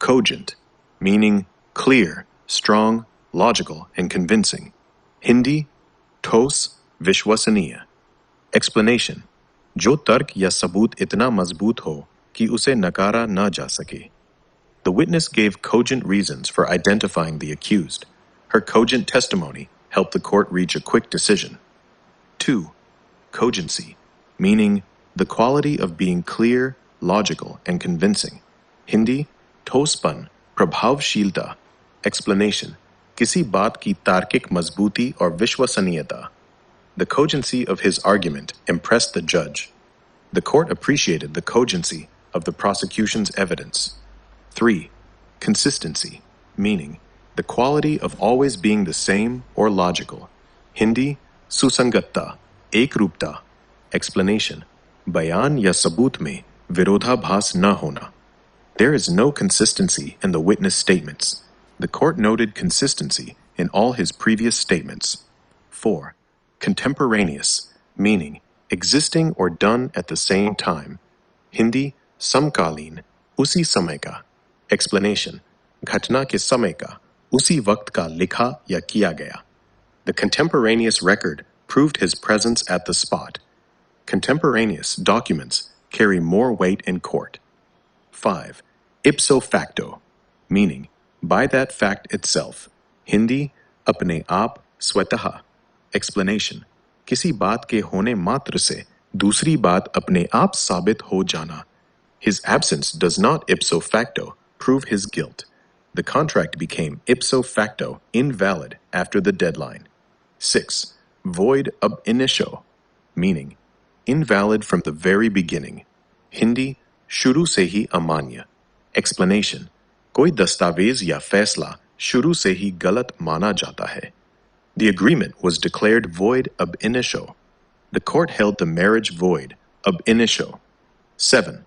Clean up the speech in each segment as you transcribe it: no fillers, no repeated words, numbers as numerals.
cogent, meaning clear, strong, logical, and convincing. Hindi, ठोस, विश्वसनीय. Explanation: जो तर्क या सबूत इतना मजबूत हो कि उसे नकारा न जा सके. The witness gave cogent reasons for identifying the accused. Her cogent testimony helped the court reach a quick decision. 2. Cogency, meaning the quality of being clear, logical, and convincing. Hindi, ठोसपन, प्रभावशीलता. Explanation: किसी बात की तार्किक मजबूती और विश्वसनीयता. The cogency of his argument impressed the judge. The court appreciated the cogency of the prosecution's evidence. 3. Consistency, meaning the quality of always being the same or logical. Hindi, susangatta, ekrupta. Explanation: बयान या सबूत में विरोधाभास न होना. There is no consistency in the witness statements. The court noted consistency in all his previous statements. 4. Contemporaneous, meaning existing or done at the same time. Hindi, समकालीन, उसी समय का. Explanation: घटना के समय का, उसी वक्त का लिखा या किया गया. The contemporaneous record proved his presence at the spot. Contemporaneous documents carry more weight in court. 5. Ipso facto, meaning by that fact itself. Hindi, अपने आप, स्वतः. Explanation: किसी बात के होने मात्र से दूसरी बात अपने आप साबित हो जाना. His absence does not ipso facto prove his guilt. The contract became ipso facto invalid after the deadline. 6. Void ab initio, meaning invalid from the very beginning. Hindi, शुरू से ही अमान्य. Explanation: कोई दस्तावेज या फैसला शुरू से ही गलत माना जाता है. The agreement was declared void ab initio. The court held the marriage void ab initio. 7.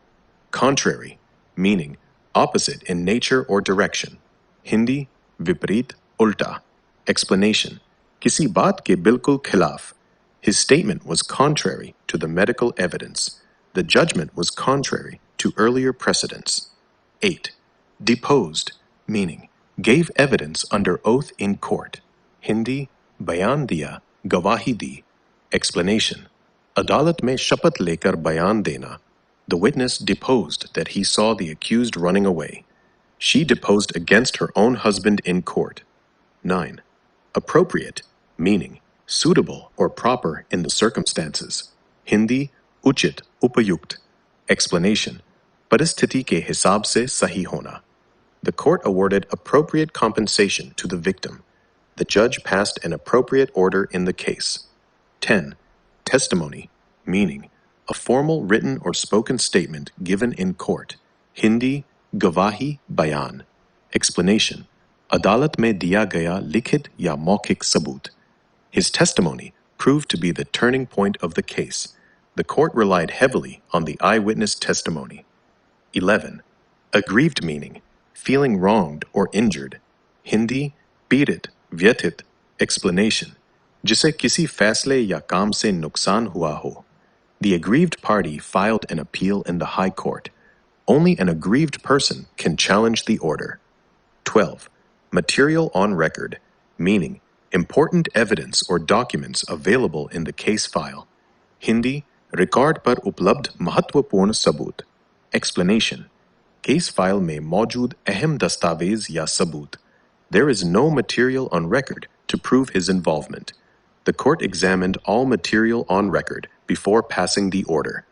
Contrary, meaning opposite in nature or direction. Hindi, विपरीत, उल्टा. Explanation: किसी बात के बिल्कुल खिलाफ. His statement was contrary to the medical evidence. The judgment was contrary to earlier precedents. 8. Deposed, meaning gave evidence under oath in court. Hindi, बयान दिया, गवाही दी. Explanation: अदालत में शपथ लेकर बयान देना. The witness deposed that he saw the accused running away. She deposed against her own husband in court. 9. Appropriate, meaning suitable or proper in the circumstances. Hindi, uchit, upayukt. Explanation: परिस्थिति के हिसाब से सही होना. The court awarded appropriate compensation to the victim. The judge passed an appropriate order in the case. 10. Testimony, meaning a formal written or spoken statement given in court. Hindi, गवाही, बयान. Explanation: अदालत में दिया गया लिखित या मौखिक सबूत. His testimony proved to be the turning point of the case. The court relied heavily on the eyewitness testimony. 11. Aggrieved, meaning feeling wronged or injured. Hindi, पीड़ित, व्यथित. Explanation: जिसे किसी फैसले या काम से नुकसान हुआ हो. The aggrieved party filed an appeal in the High Court. Only an aggrieved person can challenge the order. 12. Material on record, meaning important evidence or documents available in the case file. Hindi, record पर उपलब्ध महत्वपूर्ण सबूत. Explanation: case file में मौजूद अहम दस्तावेज या सबूत. There is no material on record to prove his involvement. The court examined all material on record before passing the order.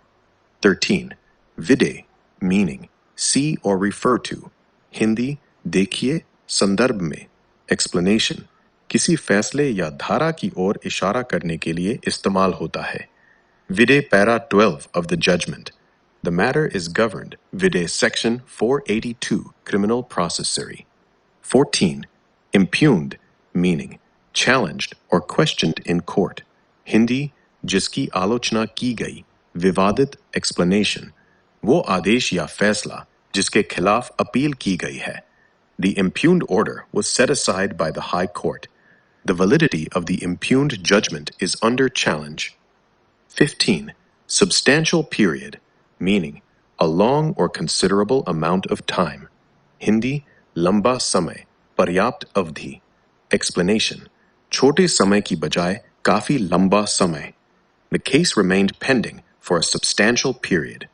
13. Vide, meaning see or refer to. Hindi, देखिए, संदर्भ में. Explanation: किसी फैसले या धारा की ओर इशारा करने के लिए इस्तेमाल होता है. Vide para 12 of the judgment. The matter is governed vide section 482 criminal processuary. 14. Impugned, meaning challenged or questioned in court. Hindi, जिसकी आलोचना की गई. विवादित. Explanation: वो आदेश या फैसला जिसके खिलाफ अपील की गई है. The impugned order was set aside by the High Court. The validity of the impugned judgment is under challenge. 15. Substantial period, meaning a long or considerable amount of time. Hindi लंबा समय, पर्याप्त अवधि. Explanation. छोटे समय की बजाय काफी लंबा समय. The case remained pending for a substantial period.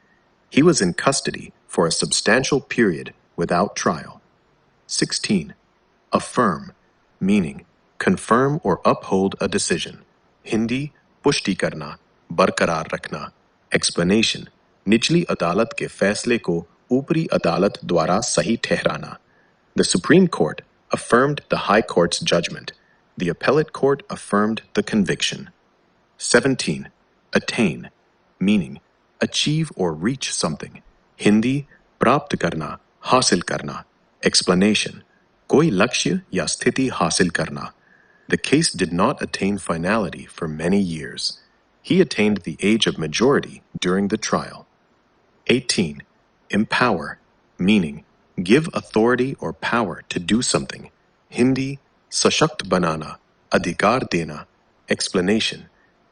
He was in custody for a substantial period without trial. 16. Affirm, meaning confirm or uphold a decision. Hindi पुष्टि करना, बरकरार रखना. Explanation. निचली अदालत के फैसले को ऊपरी अदालत द्वारा सही ठहराना. The Supreme Court affirmed the High Court's judgment. The Appellate Court affirmed the conviction. 17. Attain, meaning achieve or reach something. Hindi प्राप्त करना, हासिल करना. Explanation. कोई लक्ष्य या स्थिति हासिल करना. The case did not attain finality for many years. He attained the age of majority during the trial. 18. Empower, meaning give authority or power to do something. Hindi सशक्त बनाना, अधिकार देना. Explanation.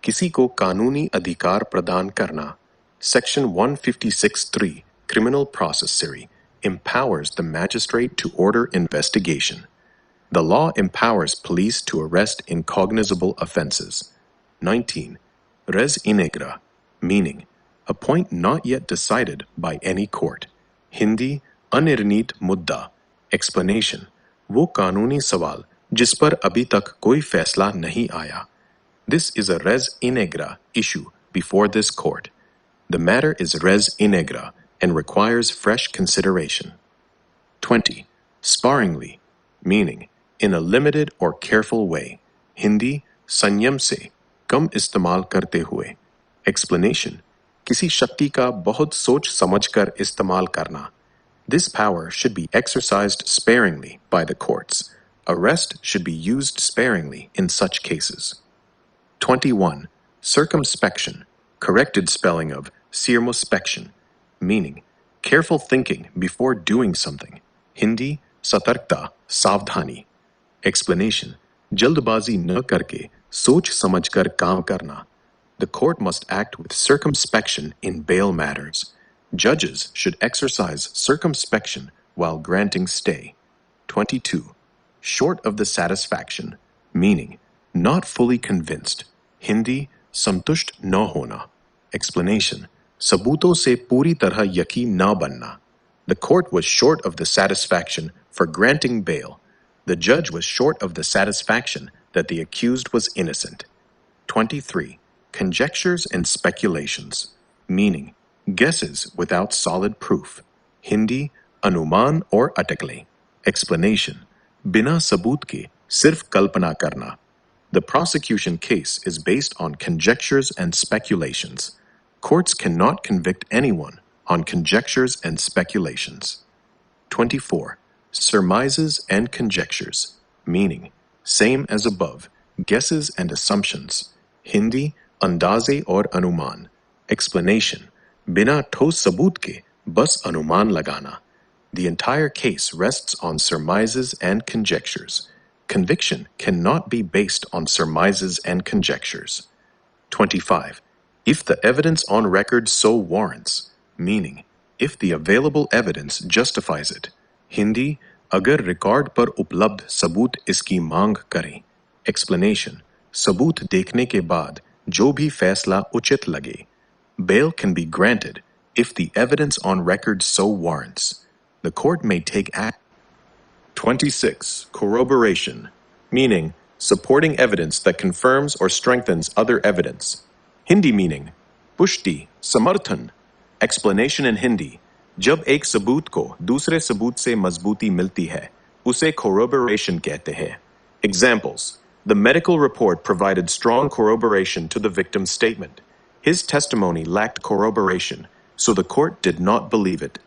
किसी को कानूनी अधिकार प्रदान करना. Section 156(3) Criminal Processory empowers the magistrate to order investigation. The law empowers police to arrest incognizable offenses. 19. Res inegra, meaning a point not yet decided by any court. Hindi अनिर्णीत मुद्दा. Explanation. वो कानूनी सवाल जिस पर अभी तक कोई फैसला नहीं आया. This is a res inegra issue before this court. The matter is res inegra and requires fresh consideration. 20. Sparingly, meaning in a limited or careful way. Hindi संयम से, कम इस्तेमाल करते हुए. Explanation. किसी शक्ति का बहुत सोच समझकर इस्तेमाल करना. This power should be exercised sparingly by the courts. Arrest should be used sparingly in such cases. 21. Circumspection, corrected spelling of circumspection, meaning careful thinking before doing something. Hindi satarkta, savdhani. Explanation. जल्दबाजी न करके सोच समझकर काम करना. The court must act with circumspection in bail matters. Judges should exercise circumspection while granting stay. 22. Short of the satisfaction, meaning not fully convinced. Hindi संतुष्ट न होना. Explanation. सबूतों से पूरी तरह यकीन न बनना. The court was short of the satisfaction for granting bail. The judge was short of the satisfaction that the accused was innocent. 23. Conjectures and speculations, meaning guesses without solid proof. Hindi anuman or atakle. Explanation. बिना सबूत के सिर्फ कल्पना करना. The prosecution case is based on conjectures and speculations. Courts cannot convict anyone on conjectures and speculations. 24. Surmises and conjectures, meaning same as above, guesses and assumptions. Hindi अंदाजे और अनुमान. Explanation. बिना ठोस सबूत के बस अनुमान लगाना. The entire case rests on surmises and conjectures. Conviction cannot be based on surmises and conjectures. 25. If the evidence on record so warrants, meaning if the available evidence justifies it. Hindi अगर record पर उपलब्ध सबूत इसकी मांग करें. Explanation. सबूत देखने के बाद जो भी फैसला उचित लगे. Bail can be granted if the evidence on record so warrants. The court may take act. 26. Corroboration, meaning supporting evidence that confirms or strengthens other evidence. Hindi meaning pushti, samarthan. Explanation in Hindi. जब एक सबूत को दूसरे सबूत से मजबूती मिलती है, उसे corroboration कहते हैं. Examples. The medical report provided strong corroboration to the victim's statement. His testimony lacked corroboration, so the court did not believe it.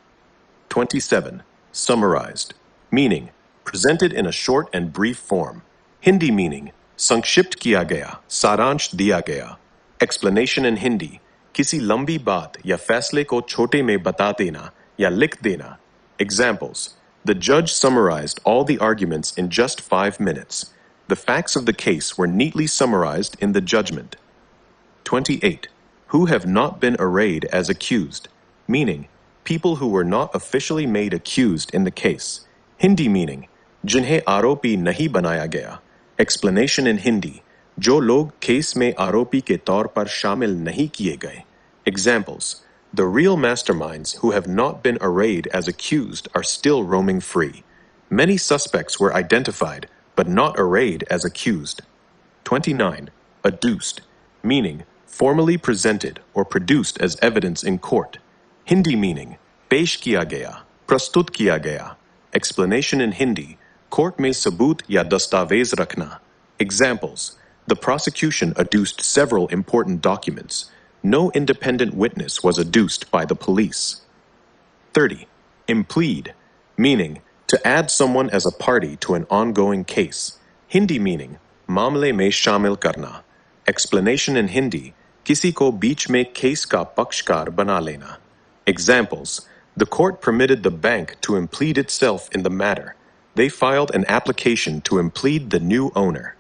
27. Summarized, meaning presented in a short and brief form. Hindi meaning संक्षिप्त किया गया, सारांश दिया गया. Explanation in Hindi. किसी लंबी बात या फैसले को छोटे में बता देना या लिख देना. Examples. The judge summarized all the arguments in just 5 minutes. The facts of the case were neatly summarized in the judgment. 28. Who have not been arraigned as accused, meaning people who were not officially made accused in the case. Hindi meaning, जिन्हें आरोपी नहीं बनाया गया. Explanation in Hindi, जो लोग case में आरोपी के तौर पर शामिल नहीं किए गए. Examples, the real masterminds who have not been arraigned as accused are still roaming free. Many suspects were identified, but not arraigned as accused. 29. Adduced, meaning formally presented or produced as evidence in court. Hindi meaning, पेश किया गया, प्रस्तुत किया गया. Explanation in Hindi, court में सबूत या दस्तावेज रखना. Examples, the prosecution adduced several important documents. No independent witness was adduced by the police. 30. Implead, meaning to add someone as a party to an ongoing case. Hindi meaning, मामले में शामिल करना. Explanation in Hindi, किसी को बीच में case का पक्षकार बना लेना. Examples, the court permitted the bank to implead itself in the matter. They filed an application to implead the new owner.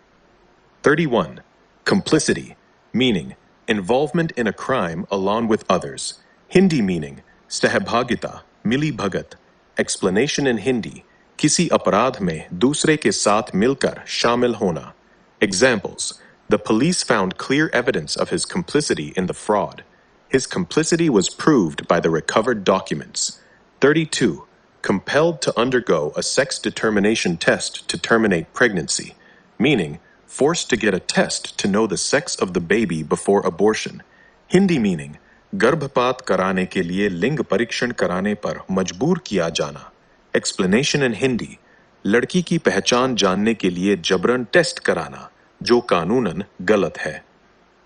31. Complicity, meaning involvement in a crime along with others. Hindi meaning, सहभागिता, मिली भगत. Explanation in Hindi, किसी अपराध में दूसरे के साथ मिलकर शामिल होना. Examples, the police found clear evidence of his complicity in the fraud. His complicity was proved by the recovered documents. 32. Compelled to undergo a sex determination test to terminate pregnancy, meaning forced to get a test to know the sex of the baby before abortion. Hindi meaning, गर्भपात कराने के लिए लिंग परीक्षण कराने पर मजबूर किया जाना. Explanation in Hindi, लड़की की पहचान जानने के लिए जबरन टेस्ट कराना, जो कानूनन गलत है.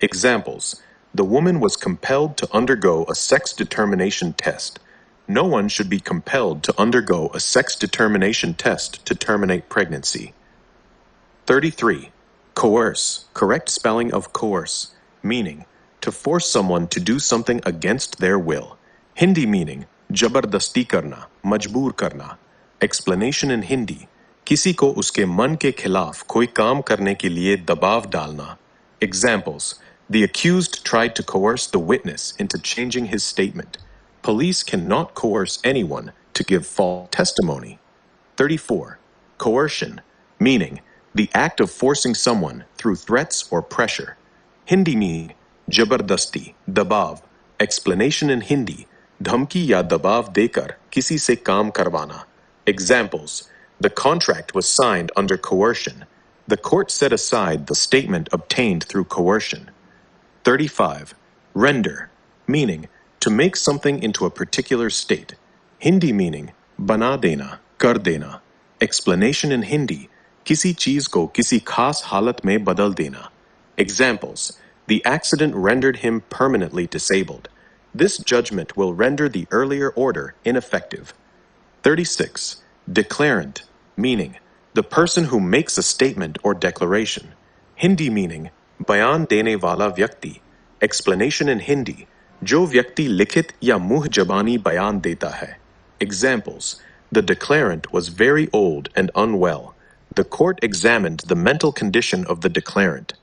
Examples, the woman was compelled to undergo a sex determination test. No one should be compelled to undergo a sex determination test to terminate pregnancy. 33. Coerce, correct spelling of coerce, meaning to force someone to do something against their will. Hindi meaning, जबरदस्ती करना, मजबूर करना. Explanation in Hindi, किसी को उसके मन के खिलाफ कोई काम करने के लिए दबाव डालना. Examples, the accused tried to coerce the witness into changing his statement. Police cannot coerce anyone to give false testimony. 34. Coercion, meaning the act of forcing someone through threats or pressure. Hindi meaning, जबरदस्ती, दबाव. Explanation in Hindi, धमकी या दबाव देकर किसी से काम करवाना. Examples, the contract was signed under coercion. The court set aside the statement obtained through coercion. 35. Render, meaning to make something into a particular state. Hindi meaning, बना देना, कर देना. Explanation in Hindi, किसी चीज को किसी खास हालत में बदल देना. Examples, the accident rendered him permanently disabled. This judgment will render the earlier order ineffective. 36. Declarant, meaning the person who makes a statement or declaration. Hindi meaning, बयान देने वाला व्यक्ति. Explanation in Hindi, जो व्यक्ति लिखित या मुंह जबानी बयान देता है. Examples, the declarant was very old and unwell. The court examined the mental condition of the declarant.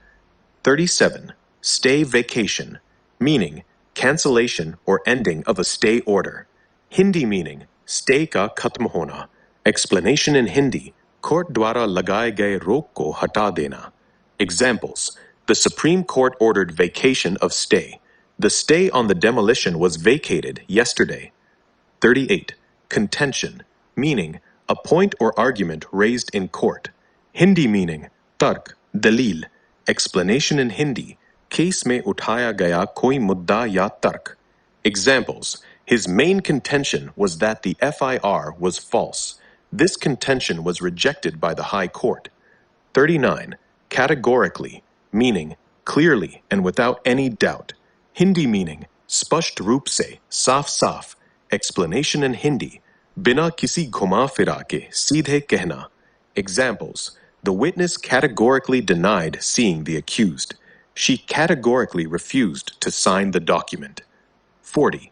37. Stay vacation, meaning cancellation or ending of a stay order. Hindi meaning, stay का खत्म होना. Explanation in Hindi, court द्वारा लगाए गए रोक को हटा देना. Examples, the Supreme Court ordered vacation of stay. The stay on the demolition was vacated yesterday. 38. Contention, meaning a point or argument raised in court. Hindi meaning, tark, dalil. Explanation in Hindi, case में उठाया गया कोई मुद्दा या तर्क. Examples, his main contention was that the FIR was false. This contention was rejected by the High Court. 39. Categorically, meaning clearly and without any doubt. Hindi meaning, स्पष्ट रूप से, साफ साफ. Explanation in Hindi, बिना किसी घुमा फिरा के सीधे कहना. Examples, the witness categorically denied seeing the accused. She categorically refused to sign the document. 40.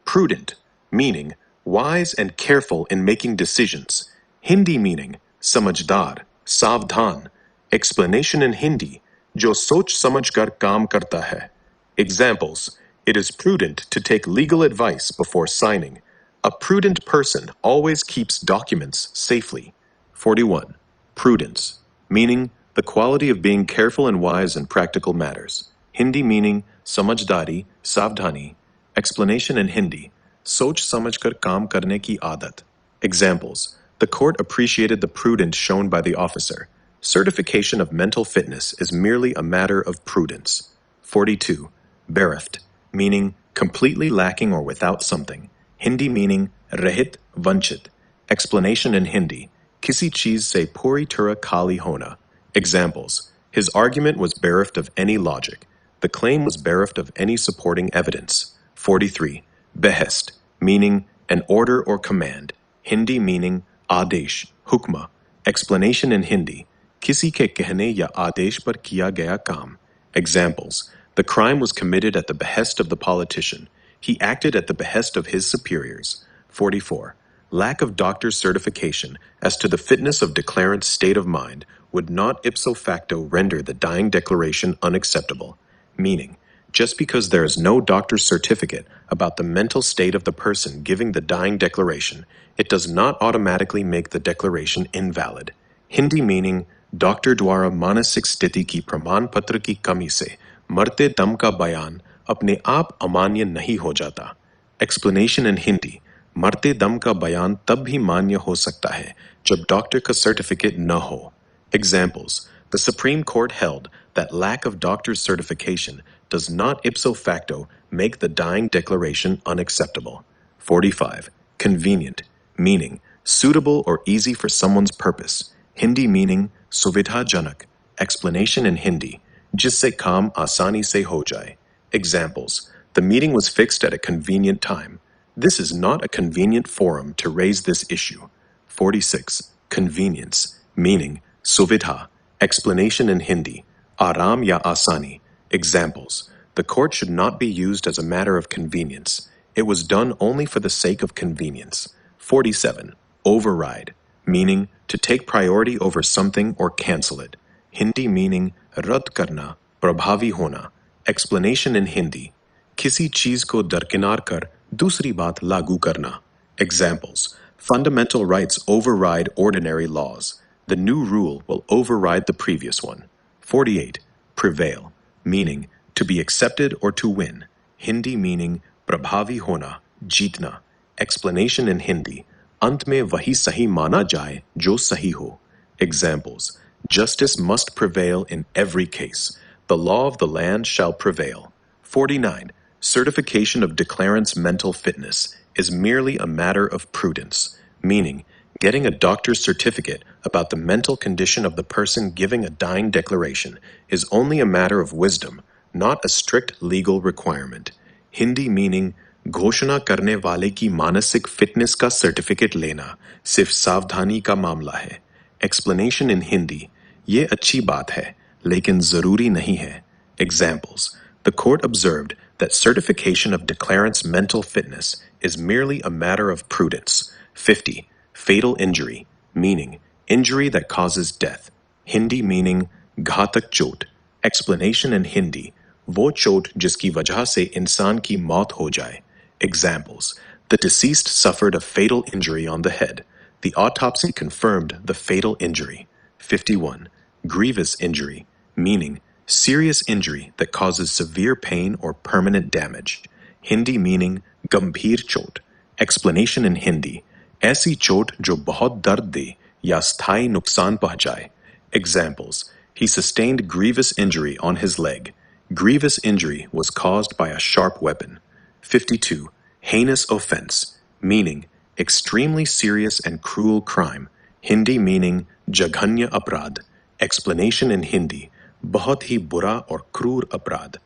Prudent, meaning wise and careful in making decisions. Hindi meaning समझदार, सावधान. Explanation in Hindi, जो सोच समझकर काम करता है. Examples, it is prudent to take legal advice before signing. A prudent person always keeps documents safely. 41. Prudence, meaning the quality of being careful and wise in practical matters. Hindi meaning samajdari, savdhani. Explanation in Hindi. Soch samajhkar kaam karne ki aadat. Examples. The court appreciated the prudence shown by the officer. Certification of mental fitness is merely a matter of prudence. 42. Bereft, meaning completely lacking or without something. Hindi meaning rahit, vanchit. Explanation in Hindi. Kisi cheez se puri tura kali hona. Examples. His argument was bereft of any logic. The claim was bereft of any supporting evidence. 43. Behest, meaning an order or command. Hindi meaning Adesh, hukma. Explanation in Hindi. किसी के कहने या आदेश पर किया गया काम. Examples. The crime was committed at the behest of the politician. He acted at the behest of his superiors. 44. Lack of doctor's certification as to the fitness of declarant's state of mind would not ipso facto render the dying declaration unacceptable. Meaning, just because there is no doctor's certificate about the mental state of the person giving the dying declaration, it does not automatically make the declaration invalid. Hindi meaning, doctor द्वारा मानसिक स्थिति की प्रमाण पत्र की कमी से मरते दम का बयान अपने आप अमान्य नहीं हो जाता. Explanation in Hindi. मरते दम का बयान तब भी मान्य हो सकता है जब डॉक्टर का सर्टिफिकेट न हो. Examples. The Supreme Court held that lack of doctor's certification does not ipso facto make the dying declaration unacceptable. 45. Convenient, meaning suitable or easy for someone's purpose. Hindi meaning सुविधाजनक. Explanation in Hindi. जिससे काम आसानी से हो जाए. Examples. The meeting was fixed at a convenient time. This is not a convenient forum to raise this issue. 46. Convenience, meaning suvidha. Explanation in Hindi. Aram ya asani. Examples. The court should not be used as a matter of convenience. It was done only for the sake of convenience. 47. Override, meaning to take priority over something or cancel it. Hindi meaning रद्द करना, प्रभावी होना. Explanation in Hindi. किसी चीज को दरकिनार कर दूसरी बात लागू करना. Examples. Fundamental rights override ordinary laws. The new rule will override the previous one. 48. Prevail, meaning to be accepted or to win. Hindi meaning प्रभावी होना, जीतना. Explanation in Hindi. अंत में वही सही माना जाए जो सही हो. Examples. Justice must prevail in every case. The law of the land shall prevail. 49. Certification of declarant's mental fitness is merely a matter of prudence, meaning getting a doctor's certificate about the mental condition of the person giving a dying declaration is only a matter of wisdom, not a strict legal requirement. Hindi meaning घोषणा करने वाले की मानसिक fitness का certificate लेना सिर्फ सावधानी का मामला है. Explanation in Hindi. ये अच्छी बात है, लेकिन जरूरी नहीं है. Examples. The court observed that certification of declarant's mental fitness is merely a matter of prudence. 50. Fatal injury, meaning injury that causes death. Hindi meaning घातक चोट. Explanation in Hindi. वो चोट जिसकी वजह से इंसान की मौत हो जाए. Examples. The deceased suffered a fatal injury on the head. The autopsy confirmed the fatal injury. 51. Grievous injury, meaning serious injury that causes severe pain or permanent damage. Hindi meaning गंभीर चोट. Explanation in Hindi. ऐसी चोट जो बहुत दर्द दे या स्थायी नुकसान पहुंचाए. Examples. He sustained grievous injury on his leg. Grievous injury was caused by a sharp weapon. 52. Heinous offense, meaning extremely serious and cruel crime. Hindi meaning जघन्य अपराध. Explanation in Hindi. बहुत ही बुरा और क्रूर अपराध.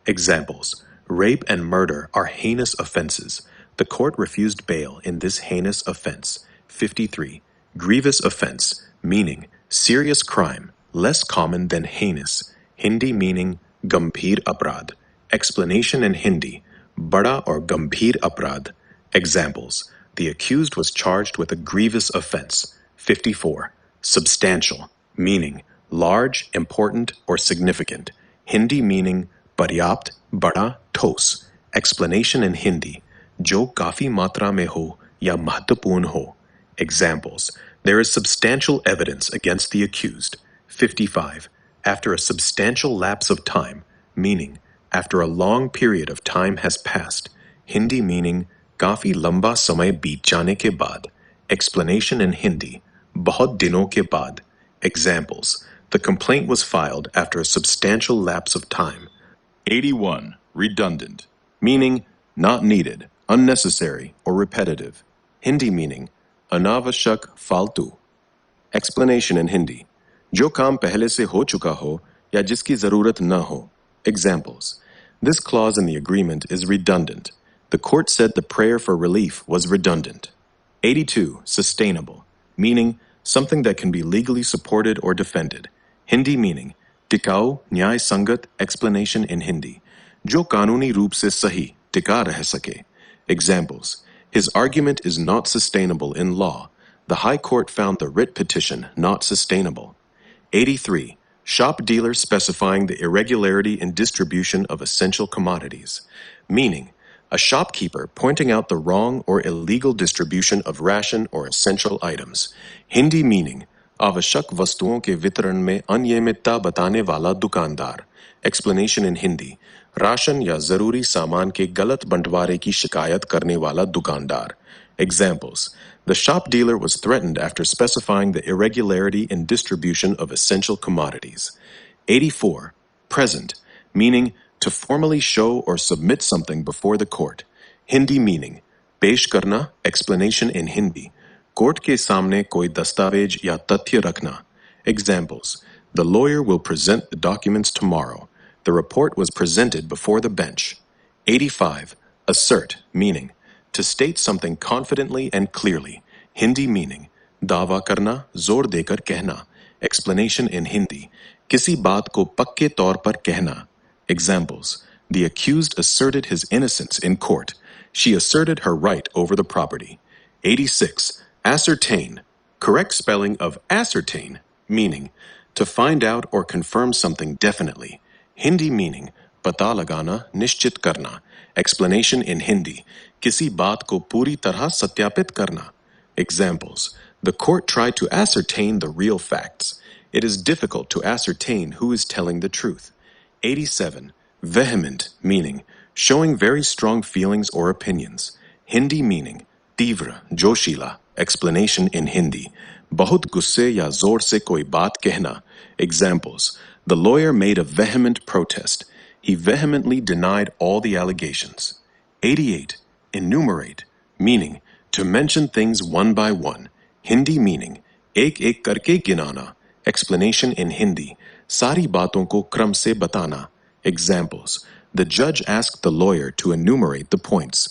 Examples. Rape and murder are heinous offenses. The court refused bail in this heinous offense. 53. Grievous offense, meaning serious crime, less common than heinous. Hindi meaning गंभीर अपराध. Explanation in Hindi. बड़ा और गंभीर अपराध. Examples. The accused was charged with a grievous offense. 54. Substantial, meaning large, important, or significant. Hindi meaning पर्याप्त, बड़ा, ठोस. Explanation in Hindi. जो काफी मात्रा में हो या महत्वपूर्ण हो. Examples: there is substantial evidence against the accused. 55. After a substantial lapse of time, meaning after a long period of time has passed. Hindi meaning काफी लंबा समय बीत जाने के बाद. Explanation in Hindi: बहुत दिनों के बाद. Examples: the complaint was filed after a substantial lapse of time. 81. Redundant. Meaning not needed, unnecessary, or repetitive. Hindi meaning अनावश्यक फालतू. Explanation in Hindi: जो काम पहले से हो चुका हो या जिसकी जरूरत न हो. Examples: this clause in the agreement is redundant. The court said the prayer for relief was redundant. 82. Sustainable. Meaning something that can be legally supported or defended. Hindi meaning टिकाऊ, न्याय संगत. Explanation in Hindi: जो कानूनी रूप से सही, टिका रह सके. Examples: his argument is not sustainable in law. The High Court found the writ petition not sustainable. 83. Shop dealer specifying the irregularity in distribution of essential commodities. Meaning, a shopkeeper pointing out the wrong or illegal distribution of ration or essential items. Hindi meaning आवश्यक वस्तुओं के वितरण में अनियमितता बताने वाला दुकानदार. Explanation in Hindi: ration या जरूरी सामान के गलत बंटवारे की शिकायत करने वाला दुकानदार. Examples: the shop dealer was threatened after specifying the irregularity in distribution of essential commodities. 84. Present. Meaning to formally show or submit something before the court. Hindi meaning पेश करना. Explanation in Hindi: कोर्ट के सामने कोई दस्तावेज या तथ्य रखना. Examples: the lawyer will present the documents tomorrow. The report was presented before the bench. 85. Assert. Meaning to state something confidently and clearly. Hindi meaning दावा करना, जोर देकर कहना. Explanation in Hindi: किसी बात को पक्के तौर पर कहना. Examples: the accused asserted his innocence in court. She asserted her right over the property. 86. Ascertain. Correct spelling of ascertain, meaning to find out or confirm something definitely. Hindi meaning पता लगाना, निश्चित करना. Explanation in Hindi: किसी बात को पूरी तरह सत्यापित करना. Examples: the court tried to ascertain the real facts. It is difficult to ascertain who is telling the truth. 87. Vehement, meaning showing very strong feelings or opinions. Hindi meaning तीव्र, जोशीला. Explanation in Hindi: बहुत गुस्से या जोर से कोई बात कहना. Examples: the lawyer made a vehement protest. He vehemently denied all the allegations. 88. Enumerate. Meaning to mention things one by one. Hindi meaning एक एक करके गिनाना. Explanation in Hindi: सारी बातों को क्रम से बताना. Examples: the judge asked the lawyer to enumerate the points.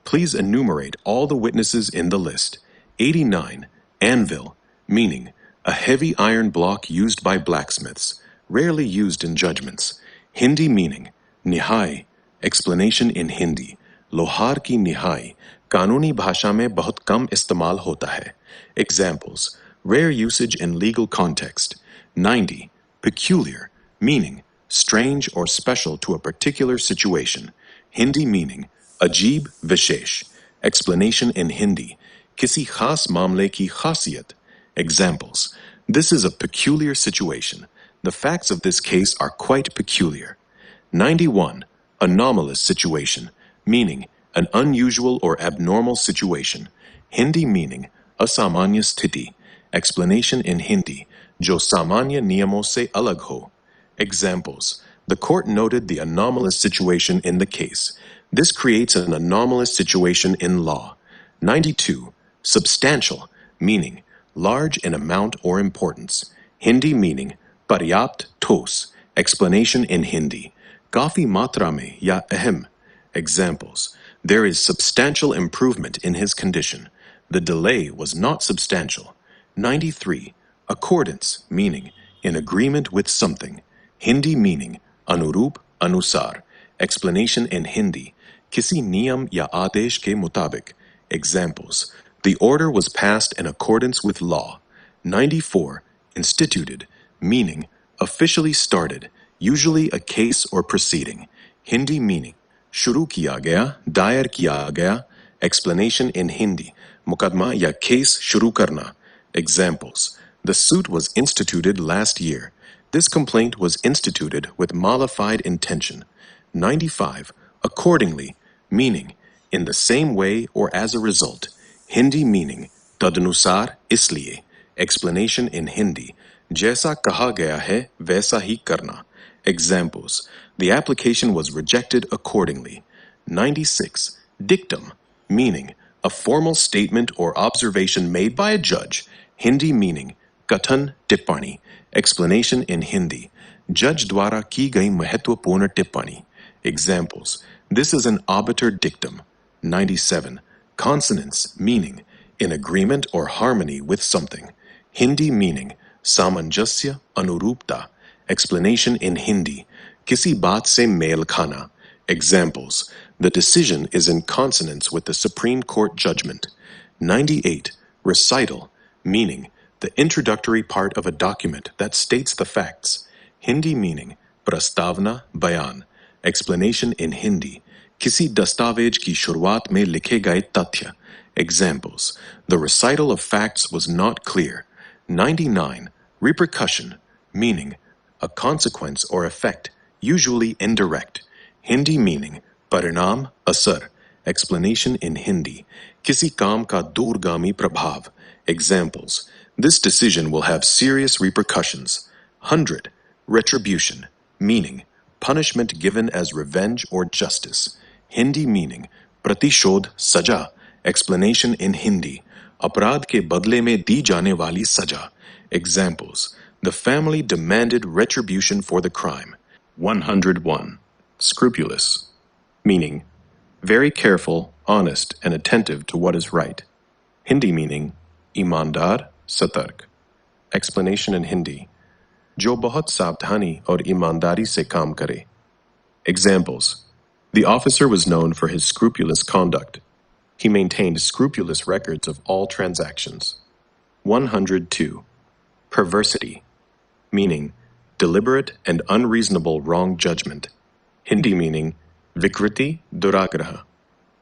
Please enumerate all the witnesses in the list. 89. Anvil. Meaning a heavy iron block used by blacksmiths, rarely used in judgments. Hindi meaning nihai. Explanation in Hindi: लोहार की निहाई कानूनी भाषा में बहुत कम इस्तेमाल होता है. Examples: rare usage in legal context. 90. Peculiar. Meaning strange or special to a particular situation. Hindi meaning अजीब, विशेष. Explanation in Hindi: किसी खास मामले की खासियत. Examples: this is a peculiar situation. The facts of this case are quite peculiar. 91. Anomalous situation. Meaning an unusual or abnormal situation. Hindi meaning असामान्य स्थिति. Explanation in Hindi: जो सामान्य नियमों से अलग हो. Examples: the court noted the anomalous situation in the case. This creates an anomalous situation in law. 92. Substantial. Meaning large in amount or importance. Hindi meaning पर्याप्त, ठोस. Explanation in Hindi: काफी मात्रा में या अहम. Examples: there is substantial improvement in his condition. The delay was not substantial. 93. Accordance. Meaning in agreement with something. Hindi meaning अनुरूप, अनुसार. Explanation in Hindi: किसी नियम या आदेश के मुताबिक. Examples: the order was passed in accordance with law. 94. Instituted. Meaning officially started, usually a case or proceeding. Hindi meaning शुरू किया गया, दायर किया गया. Explanation in Hindi. Muqaddama ya case shuru karna. Examples. The suit was instituted last year. This complaint was instituted with mollified intention. 95. Accordingly, meaning in the same way or as a result. Hindi meaning तदनुसार इसलिए. Explanation in Hindi. जैसा कहा गया है वैसा ही करना. Examples. The application was rejected accordingly. 96. Dictum. Meaning a formal statement or observation made by a judge. Hindi meaning कथन टिप्पणी. Explanation in Hindi. Judge द्वारा की गई महत्वपूर्ण टिप्पणी. Examples. This is an obiter dictum. 97. Consonants meaning in agreement or harmony with something. Hindi meaning सामंजस्य अनुरूपता. Explanation in Hindi. किसी बात से मेल खाना. Examples. The decision is in consonance with the Supreme Court judgment. 98. Recital meaning the introductory part of a document that states the facts. Hindi meaning prastavna bayan. Explanation in Hindi. किसी दस्तावेज की शुरुआत में लिखे गए तथ्य. Examples. The recital of facts was not clear. 99. Repercussion meaning a consequence or effect, usually indirect. Hindi meaning parinam asar. Explanation in Hindi. किसी काम का दूरगामी प्रभाव. Examples. This decision will have serious repercussions. 100. Retribution meaning punishment given as revenge or justice. Hindi meaning pratishodh saja. Explanation in Hindi. अपराध के बदले में दी जाने वाली सजा. Examples. The family demanded retribution for the crime. 101. Scrupulous meaning very careful, honest, and attentive to what is right. Hindi meaning ईमानदार, सतर्क. Explanation in Hindi. जो बहुत सावधानी और ईमानदारी से काम करे. Examples. The officer was known for his scrupulous conduct. He maintained scrupulous records of all transactions. 102. Perversity meaning deliberate and unreasonable wrong judgment. Hindi meaning vikriti duragraha.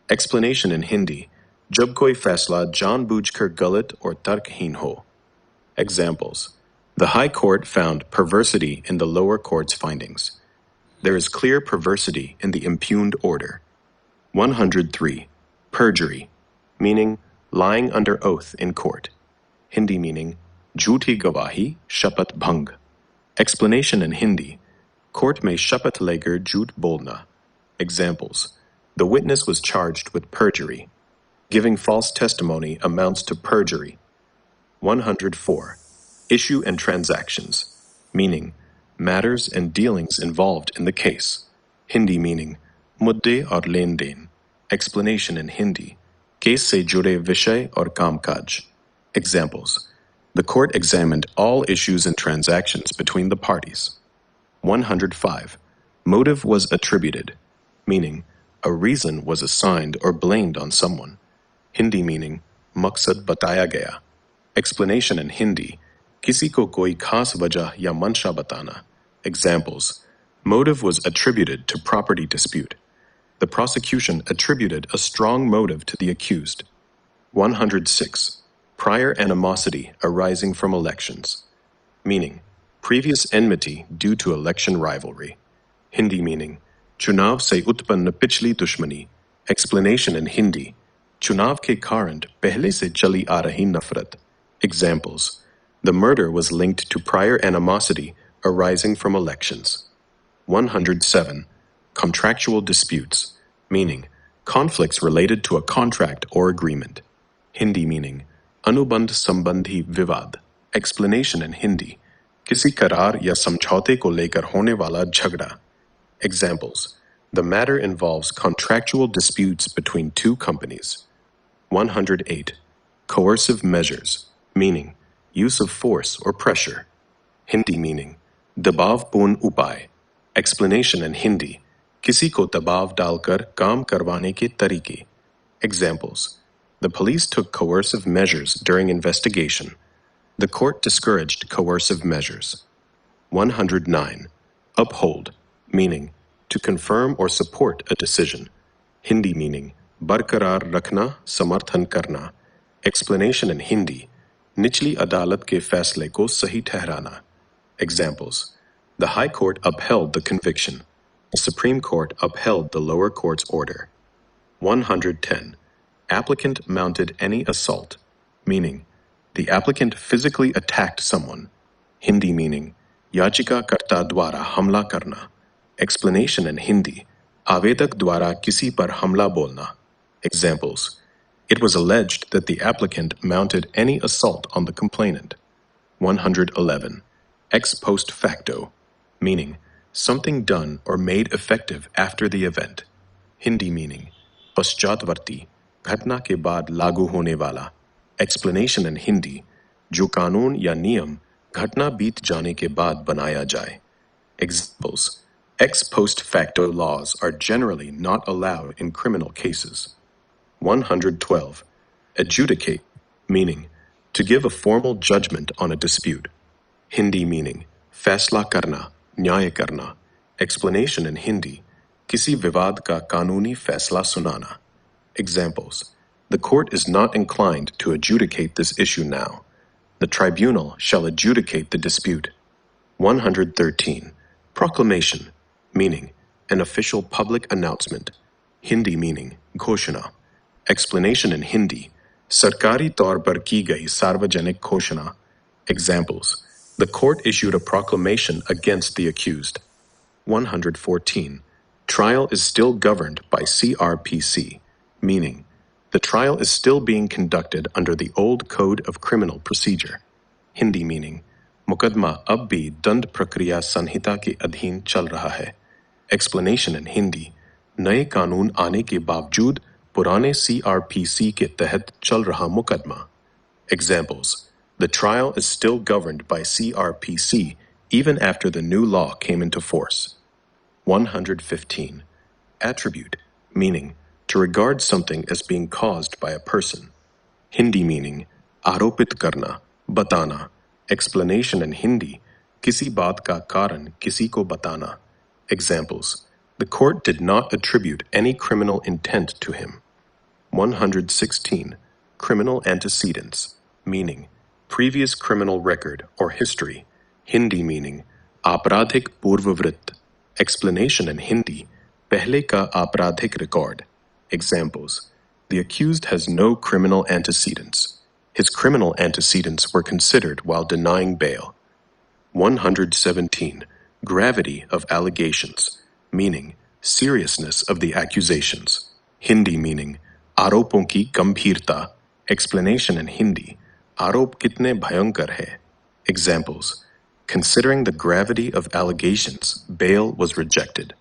Explanation in Hindi. जब कोई फैसला जानबूझकर गलत और तर्कहीन हो. Examples. The High Court found perversity in the lower court's findings. There is clear perversity in the impugned order. 103. Perjury meaning lying under oath in court. Hindi meaning jhuti gavahi shapat bhang. Explanation in Hindi. Court में शपथ लेकर झूठ बोलना. Examples. The witness was charged with perjury. Giving false testimony amounts to perjury. 104. Issue and transactions meaning matters and dealings involved in the case. Hindi meaning मुद्दे और लेन then. Explanation in Hindi. Case से जुड़े विषय और कामकाज. Examples. The court examined all issues and transactions between the parties. 105. Motive was attributed meaning a reason was assigned or blamed on someone. Hindi meaning मकसद बताया गया. Explanation in Hindi. किसी को कोई खास वजह या मंशा बताना. Examples. Motive was attributed to property dispute. The prosecution attributed a strong motive to the accused. 106. Prior animosity arising from elections meaning previous enmity due to election rivalry. Hindi meaning चुनाव से उत्पन्न पिछली दुश्मनी. Explanation in Hindi. चुनाव के कारण पहले से चली आ रही नफरत. Examples. The murder was linked to prior animosity arising from elections. 107. Contractual disputes meaning conflicts related to a contract or agreement. Hindi meaning अनुबंध संबंधी विवाद. Explanation in Hindi. किसी करार या समझौते को लेकर होने वाला झगड़ा. Examples. The matter involves contractual disputes between two companies. 108. Coercive measures meaning use of force or pressure. Hindi meaning दबावपूर्ण उपाय. Explanation in Hindi. किसी को दबाव डालकर काम करवाने के तरीके. Examples. The police took coercive measures during investigation. The court discouraged coercive measures. 109. Uphold meaning to confirm or support a decision. Hindi meaning बरकरार रखना, समर्थन करना. Explanation in Hindi. निचली अदालत के फैसले को सही ठहराना. Examples. The High Court upheld the conviction. The Supreme Court upheld the lower court's order. 110. Applicant mounted any assault. Meaning, the applicant physically attacked someone. Hindi meaning, याचिका कर्ता द्वारा हमला करना. Explanation in Hindi. आवेदक द्वारा किसी पर हमला बोलना. Examples. It was alleged that the applicant mounted any assault on the complainant. 111. Ex post facto. Meaning, something done or made effective after the event. Hindi meaning, पश्चातवर्ती, घटना के बाद लागू होने वाला. Explanation in Hindi. जो कानून या नियम घटना बीत जाने के बाद बनाया जाए. Examples. Ex post facto laws are generally not allowed in criminal cases. 112. Adjudicate, meaning, to give a formal judgment on a dispute. Hindi meaning, फैसला करना, न्याय करना. Explanation in Hindi. किसी विवाद का कानूनी फैसला सुनाना. Examples. The court is not inclined to adjudicate this issue now. The tribunal shall adjudicate the dispute. 113. Proclamation, meaning, an official public announcement. Hindi meaning, घोषणा. Explanation in Hindi. सरकारी तौर पर की गई सार्वजनिक घोषणा. Examples. The court issued a proclamation against the accused. 114. Trial is still governed by CRPC, meaning, the trial is still being conducted under the old Code of Criminal Procedure. Hindi meaning, मुकदमा अब भी दंड प्रक्रिया संहिता के अधीन चल रहा है. Explanation in Hindi. नए कानून आने के बावजूद पुराने CRPC के तहत चल रहा मुकदमा. Examples. The trial is still governed by CRPC even after the new law came into force. 115. Attribute, meaning, to regard something as being caused by a person. Hindi meaning, आरोपित करना, बताना. Explanation in Hindi. किसी बात का कारण किसी को बताना. Examples. The court did not attribute any criminal intent to him. 116. Criminal antecedents, meaning, previous criminal record or history. Hindi meaning, आपराधिक पूर्ववृत्त. Explanation in Hindi. पहले का आपराधिक record. Examples. The accused has no criminal antecedents. His criminal antecedents were considered while denying bail. 117. Gravity of allegations, meaning, seriousness of the accusations. Hindi meaning, आरोपों की गंभीरता. Explanation in Hindi. आरोप कितने भयंकर है. Examples. Considering the gravity of allegations, bail was rejected.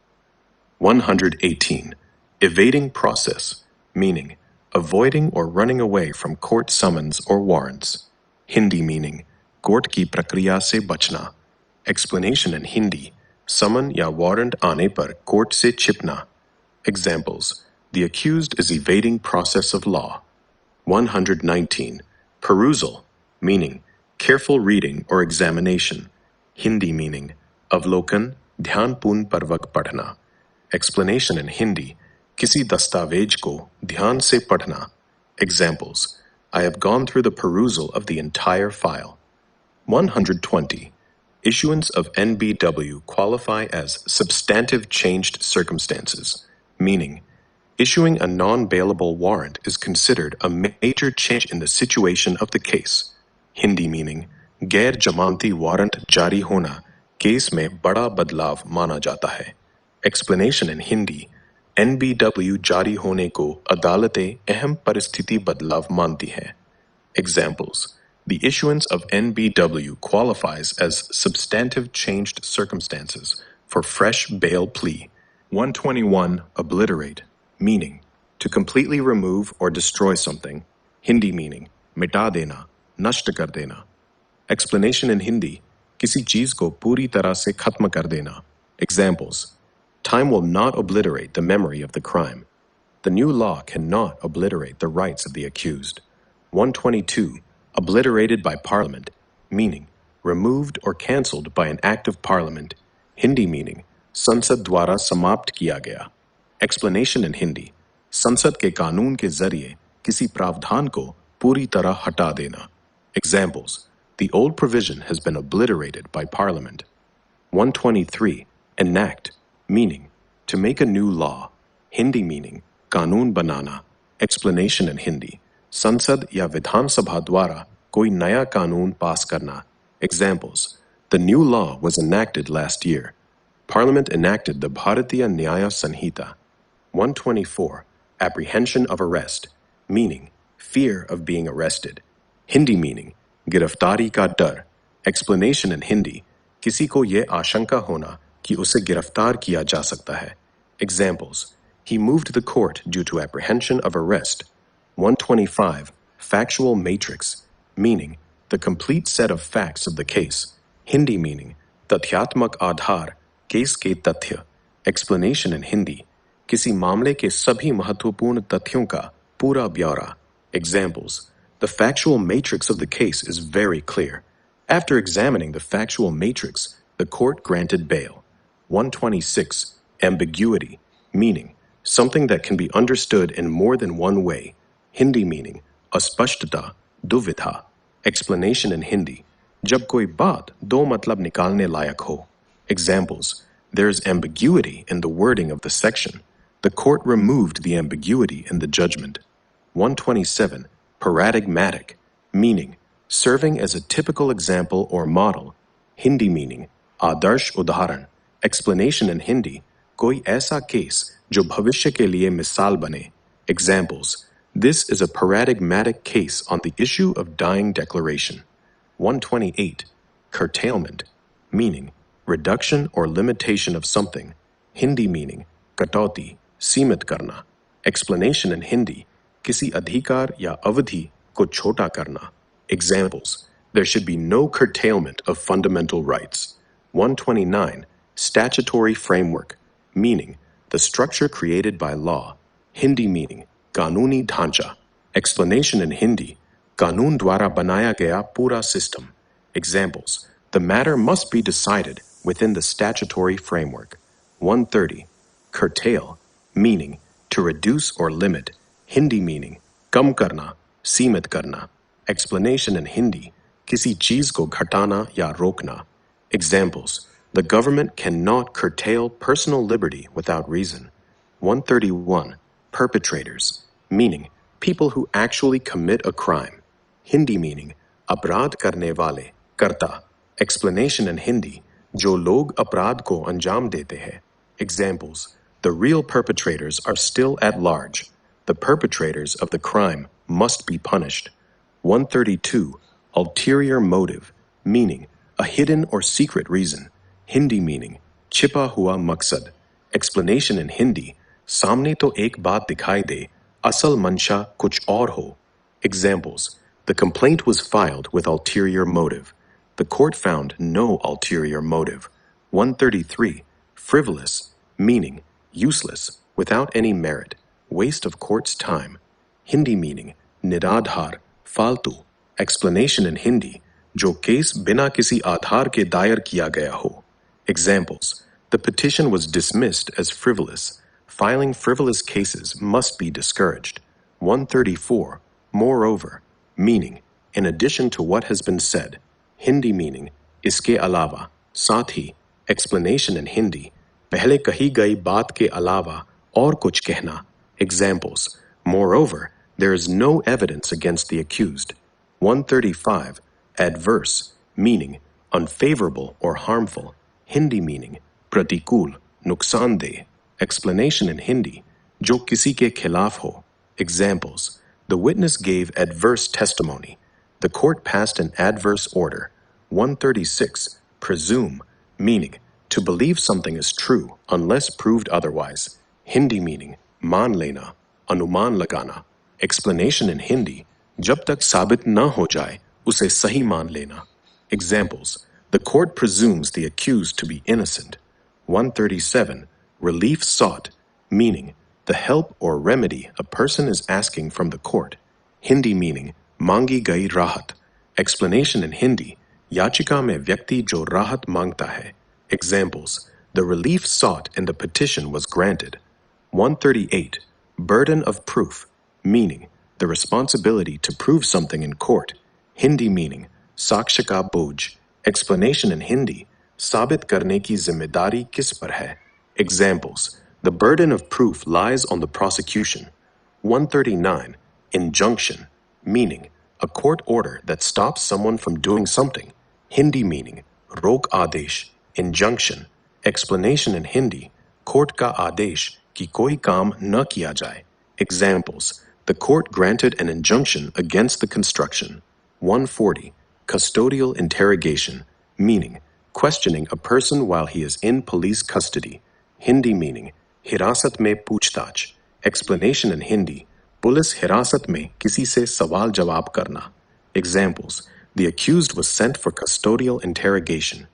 118. Evading process, meaning, avoiding or running away from court summons or warrants. Hindi meaning, court की प्रक्रिया से बचना. Explanation in Hindi. Summon या warrant आने पर कोर्ट से छिपना. Examples. The accused is evading process of law. 119. Perusal, meaning, careful reading or examination. Hindi meaning, अवलोकन, ध्यानपूर्ण पर्वक पढ़ना. Explanation in Hindi. किसी दस्तावेज को ध्यान से पढ़ना. Examples. I have gone through the perusal of the entire file. 120. Issuance of NBW qualify as substantive changed circumstances, meaning, issuing a non-bailable warrant is considered a major change in the situation of the case. Hindi meaning, गैर जमानती warrant जारी होना case में बड़ा बदलाव माना जाता है. Explanation in Hindi. NBW जारी होने को अदालतें अहम परिस्थिति बदलाव मानती हैं. Examples. The issuance of NBW qualifies as substantive changed circumstances for fresh bail plea. 121. Obliterate, meaning, to completely remove or destroy something. Hindi meaning, मिटा देना, नष्ट कर देना. Explanation in Hindi. किसी चीज को पूरी तरह से खत्म कर देना. Examples. Time will not obliterate the memory of the crime. The new law cannot obliterate the rights of the accused. 122. Obliterated by Parliament, meaning, removed or cancelled by an act of Parliament. Hindi meaning, संसद द्वारा समाप्त किया गया. Explanation in Hindi. संसद के कानून के जरिए किसी प्रावधान को पूरी तरह हटा देना. Examples: the old provision has been obliterated by Parliament. 123. Enact, meaning to make a new law. Hindi meaning कानून बनाना. Explanation in Hindi: संसद या विधान सभा द्वारा कोई नया कानून पास करना. Examples: the new law was enacted last year. Parliament enacted the Bharatiya Nyaya Sanhita. 124. Apprehension of arrest, meaning fear of being arrested. Hindi meaning गिरफ्तारी का डर. Explanation in Hindi: किसी को ये आशंका होना कि उसे गिरफ्तार किया जा सकता है. Examples: he moved the court due to apprehension of arrest. 125. Factual matrix, meaning the complete set of facts of the case. Hindi meaning तथ्यात्मक आधार, केस के तथ्य. Explanation in Hindi: किसी मामले के सभी महत्वपूर्ण तथ्यों का पूरा ब्यौरा. Examples: the factual matrix of the case is very clear. After examining the factual matrix, the court granted bail. 126. Ambiguity, meaning something that can be understood in more than one way. Hindi meaning अस्पष्टता, दुविधा. Explanation in Hindi: जब कोई बात दो मतलब निकालने लायक हो. Examples: there's ambiguity in the wording of the section. The court removed the ambiguity in the judgment. 127. Paradigmatic, meaning serving as a typical example or model. Hindi meaning आदर्श उदाहरण. Explanation in Hindi: कोई ऐसा case जो भविष्य के लिए मिसाल बने. Examples: this is a paradigmatic case on the issue of dying declaration. 128. Curtailment, meaning reduction or limitation of something. Hindi meaning कटौती, सीमित करना. Explanation in Hindi: किसी अधिकार या अवधि को छोटा करना. Examples: there should be no curtailment of fundamental rights. 129. Statutory framework, meaning the structure created by law. Hindi meaning कानूनी ढांचा. Explanation in Hindi: कानून द्वारा बनाया गया पूरा system. Examples: the matter must be decided within the statutory framework. 130. Curtail, meaning to reduce or limit. Hindi meaning कम करना, सीमित करना. Explanation in Hindi: किसी चीज को घटाना या रोकना. Examples: the government cannot curtail personal liberty without reason. 131. Perpetrators, meaning people who actually commit a crime. Hindi meaning अपराध करने वाले, कर्ता. Explanation in Hindi: जो लोग अपराध को अंजाम देते हैं. Examples: the real perpetrators are still at large. The perpetrators of the crime must be punished. 132. Ulterior motive, meaning a hidden or secret reason. Hindi meaning छिपा हुआ मकसद. Explanation in Hindi: सामने तो एक बात दिखाई दे, असल मंशा कुछ और हो. Examples: the complaint was filed with ulterior motive. The court found no ulterior motive. 133. Frivolous, meaning useless, without any merit, waste of court's time. Hindi meaning निराधार, फालतू. Explanation in Hindi: जो केस बिना किसी आधार के दायर किया गया हो. Examples: the petition was dismissed as frivolous. Filing frivolous cases must be discouraged. 134. Moreover, meaning in addition to what has been said. Hindi meaning इसके अलावा, साथ ही. Explanation in Hindi: पहले कही गई बात के अलावा और कुछ कहना. Examples: moreover, there is no evidence against the accused. 135. Adverse, meaning unfavorable or harmful. Hindi meaning pratikul, nuksandeh. Explanation in Hindi: जो किसी के खिलाफ हो. Examples: the witness gave adverse testimony. The court passed an adverse order. 136. Presume, meaning to believe something is true unless proved otherwise. Hindi meaning मान लेना, अनुमान लगाना. Explanation in Hindi: जब तक साबित न हो जाए उसे सही मान लेना. Examples: the court presumes the accused to be innocent. 137. Relief sought, meaning the help or remedy a person is asking from the court. Hindi meaning मांगी गई राहत. Explanation in Hindi: याचिका में व्यक्ति जो राहत मांगता है. Examples: the relief sought in the petition was granted. 138. Burden of proof, meaning the responsibility to prove something in court. Hindi meaning साक्ष्य का बोझ. Explanation in Hindi, साबित करने की जिम्मेदारी किस पर है? Examples: the burden of proof lies on the prosecution. 139. Injunction, meaning a court order that stops someone from doing something. Hindi meaning रोक आदेश. Injunction. Explanation in Hindi, court का आदेश कि कोई काम न किया जाए. Examples: the court granted an injunction against the construction. 140. Custodial interrogation, meaning questioning a person while he is in police custody. Hindi meaning हिरासत में पूछताछ. Explanation in Hindi, पुलिस हिरासत में किसी से सवाल जवाब करना. Examples: the accused was sent for custodial interrogation.